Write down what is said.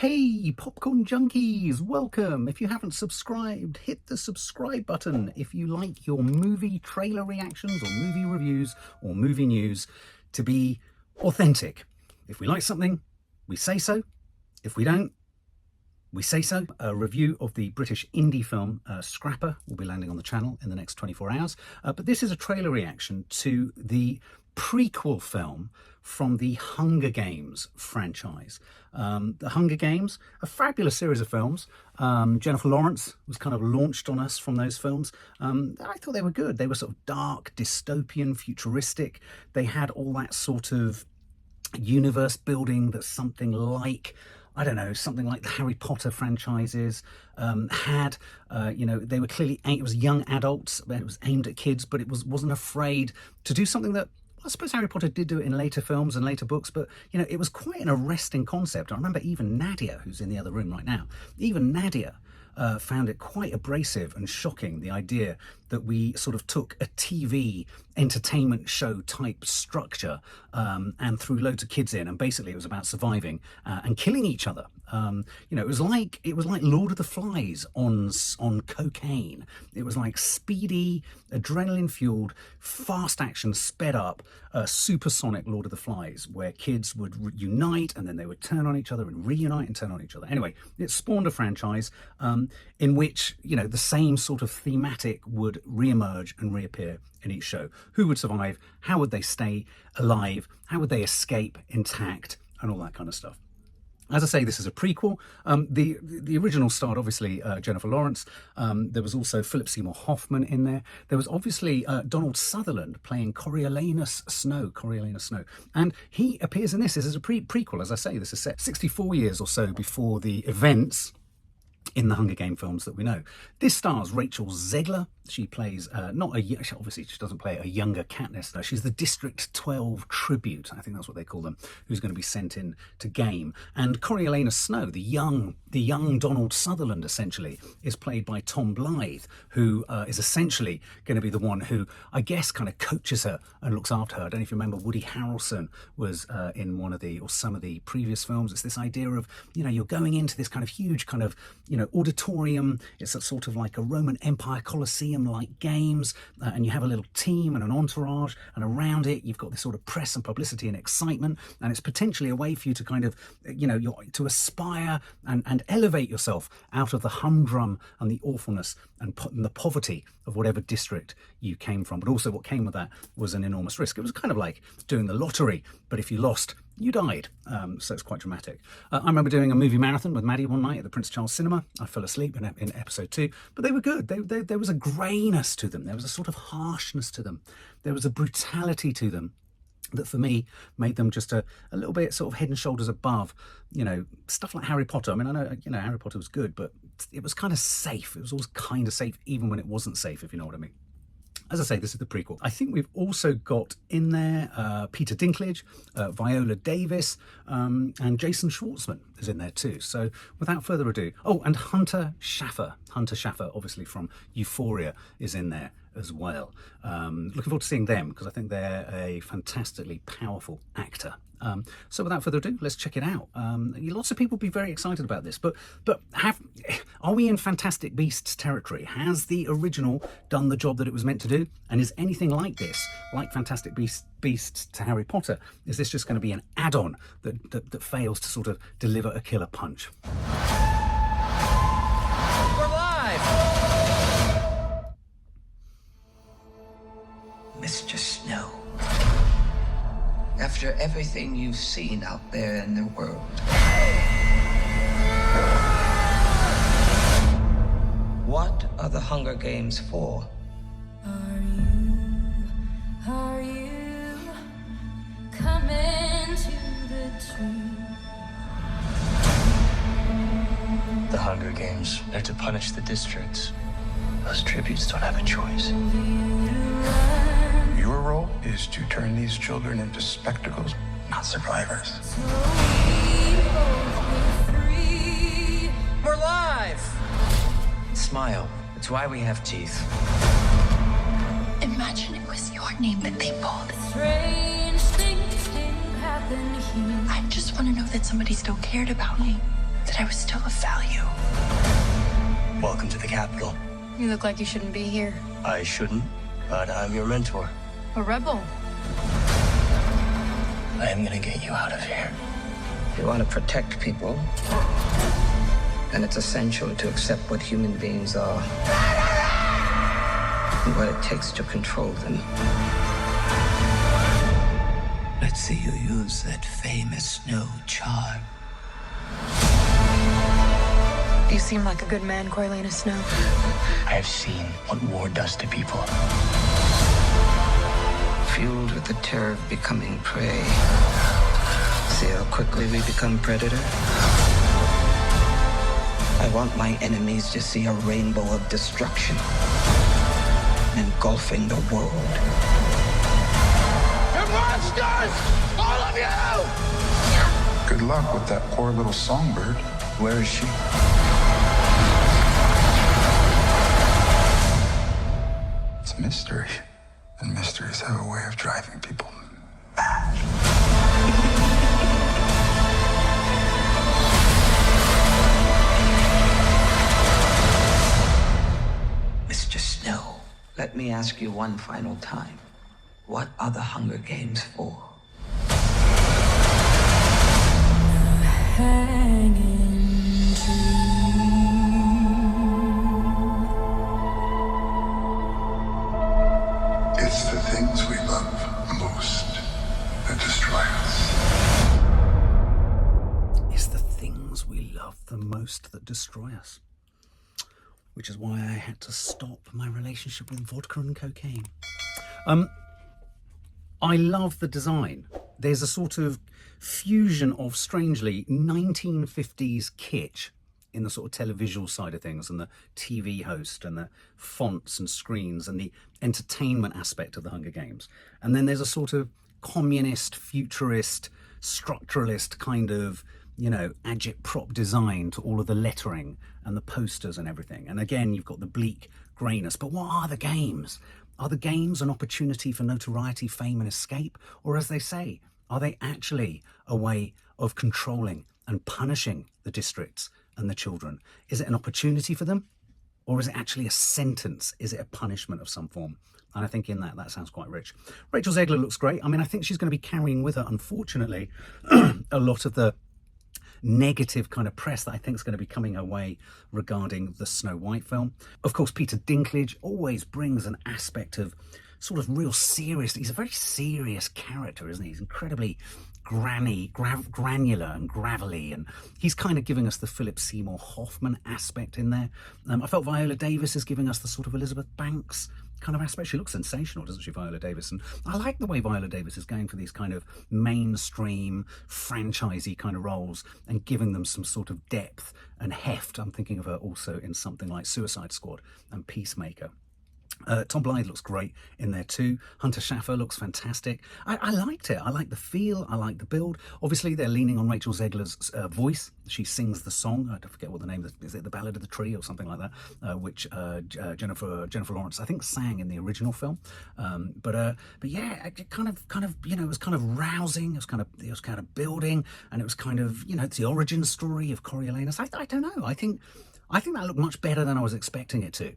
Hey, popcorn junkies, welcome. If you haven't subscribed, hit the subscribe button. If you like your movie trailer reactions or movie reviews or movie news to be authentic. If we like something, we say so. If we don't, we say so. A review of the British indie film Schafer will be landing on the channel in the next 24 hours. But this is a trailer reaction to the prequel film from the Hunger Games franchise. The Hunger Games, a fabulous series of films. Jennifer Lawrence was kind of launched on us from those films. I thought they were good. They were sort of dark, dystopian, futuristic. They had all that sort of universe building that something like, I don't know, something like the Harry Potter franchises had. They were clearly, it was young adults, it was aimed at kids, but it wasn't afraid to do something that, I suppose Harry Potter did do it in later films and later books, but, it was quite an arresting concept. I remember even Nadia, who's in the other room right now, even Nadia found it quite abrasive and shocking, the idea that we sort of took a TV entertainment show type structure and threw loads of kids in, and basically it was about surviving and killing each other. It was like Lord of the Flies on cocaine. It was like speedy, adrenaline fueled, fast action, sped up, supersonic Lord of the Flies, where kids would unite and then they would turn on each other and reunite and turn on each other. Anyway, it spawned a franchise in which the same sort of thematic would re-emerge and reappear in each show. Who would survive? How would they stay alive? How would they escape intact? And all that kind of stuff. As I say, this is a prequel. The original starred, obviously, Jennifer Lawrence. There was also Philip Seymour Hoffman in there. There was obviously Donald Sutherland playing Coriolanus Snow. And he appears in this. This is a prequel, as I say. This is set 64 years or so before the events in the Hunger Game films that we know. This stars Rachel Zegler. She plays obviously she doesn't play a younger Katniss. She's the District 12 tribute, I think that's what they call them, who's going to be sent in to game. And Coriolanus Snow, the young Donald Sutherland, essentially, is played by Tom Blyth, who is essentially going to be the one who, I guess, kind of coaches her and looks after her. I don't know if you remember, Woody Harrelson was in some of the previous films. It's this idea of, you're going into this kind of huge kind of, auditorium. It's a sort of like a Roman Empire Colosseum like games, and you have a little team and an entourage, and around it you've got this sort of press and publicity and excitement, and it's potentially a way for you to kind of to aspire and elevate yourself out of the humdrum and the awfulness and the poverty of whatever district you came from. But also what came with that was an enormous risk. It was kind of like doing the lottery, but if you lost, you died. So it's quite dramatic. I remember doing a movie marathon with Maddie one night at the Prince Charles Cinema. I fell asleep in episode 2, but they were good. There was a greyness to them. There was a sort of harshness to them. There was a brutality to them that for me made them just a little bit sort of head and shoulders above, stuff like Harry Potter. I mean, I know, Harry Potter was good, but it was kind of safe. It was always kind of safe, even when it wasn't safe, if you know what I mean. As I say, this is the prequel. I think we've also got in there Peter Dinklage, Viola Davis, and Jason Schwartzman is in there too. So without further ado, and Hunter Schafer, obviously from Euphoria, is in there as well. Looking forward to seeing them because I think they're a fantastically powerful actor. So without further ado, let's check it out. Lots of people will be very excited about this, but are we in Fantastic Beasts territory? Has the original done the job that it was meant to do? And is anything like this, like Fantastic Beasts to Harry Potter, is this just going to be an add-on that fails to sort of deliver a killer punch? We're live! Mr. Snow. After everything you've seen out there in the world, what are the Hunger Games for? Are you coming to the tree? The Hunger Games are to punish the districts. Those tributes don't have a choice. Your role is to turn these children into spectacles, not survivors. We're live! Smile. It's why we have teeth. Imagine it was your name that they pulled. Strange things happen here. I just want to know that somebody still cared about me. That I was still of value. Welcome to the capital. You look like you shouldn't be here. I shouldn't, but I'm your mentor. A rebel. I am gonna get you out of here. You want to protect people, and it's essential to accept what human beings are and what it takes to control them. Let's see you use that famous Snow charm. You seem like a good man, Coriolanus Snow. I have seen what war does to people. Fueled with the terror of becoming prey. See how quickly we become predator? I want my enemies to see a rainbow of destruction engulfing the world. You're monsters! All of you! Good luck with that poor little songbird. Where is she? It's a mystery. And mysteries have a way of driving people mad. Mr. Snow, let me ask you one final time. What are the Hunger Games for? Hanging tree. It's the things we love most that destroy us. It's the things we love the most that destroy us. Which is why I had to stop my relationship with vodka and cocaine. I love the design. There's a sort of fusion of, strangely, 1950s kitsch in the sort of televisual side of things, and the TV host and the fonts and screens and the entertainment aspect of the Hunger Games. And then there's a sort of communist, futurist, structuralist kind of, you know, agitprop design to all of the lettering and the posters and everything. And again, you've got the bleak greyness. But what are the games? Are the games an opportunity for notoriety, fame and escape? Or as they say, are they actually a way of controlling and punishing the districts and the children? Is it an opportunity for them? Or is it actually a sentence? Is it a punishment of some form? And I think in that sounds quite rich. Rachel Zegler looks great. I mean, I think she's going to be carrying with her, unfortunately, a lot of the negative kind of press that I think is going to be coming her way regarding the Snow White film. Of course, Peter Dinklage always brings an aspect of sort of real serious. He's a very serious character, isn't he? He's incredibly granular and gravelly, and he's kind of giving us the Philip Seymour Hoffman aspect in there. I felt Viola Davis is giving us the sort of Elizabeth Banks kind of aspect. She looks sensational, doesn't she, Viola Davis? And I like the way Viola Davis is going for these kind of mainstream, franchisey kind of roles and giving them some sort of depth and heft. I'm thinking of her also in something like Suicide Squad and Peacemaker. Tom Blyth looks great in there too. Hunter Schafer looks fantastic. I liked it. I like the feel. I like the build. Obviously, they're leaning on Rachel Zegler's voice. She sings the song. I don't forget what the name is. It The Ballad of the Tree or something like that, which Jennifer Lawrence, I think, sang in the original film. But yeah, it kind of you know, it was kind of rousing. It was kind of building, and it was kind of, you know, it's the origin story of Coriolanus. I don't know. I think that looked much better than I was expecting it to.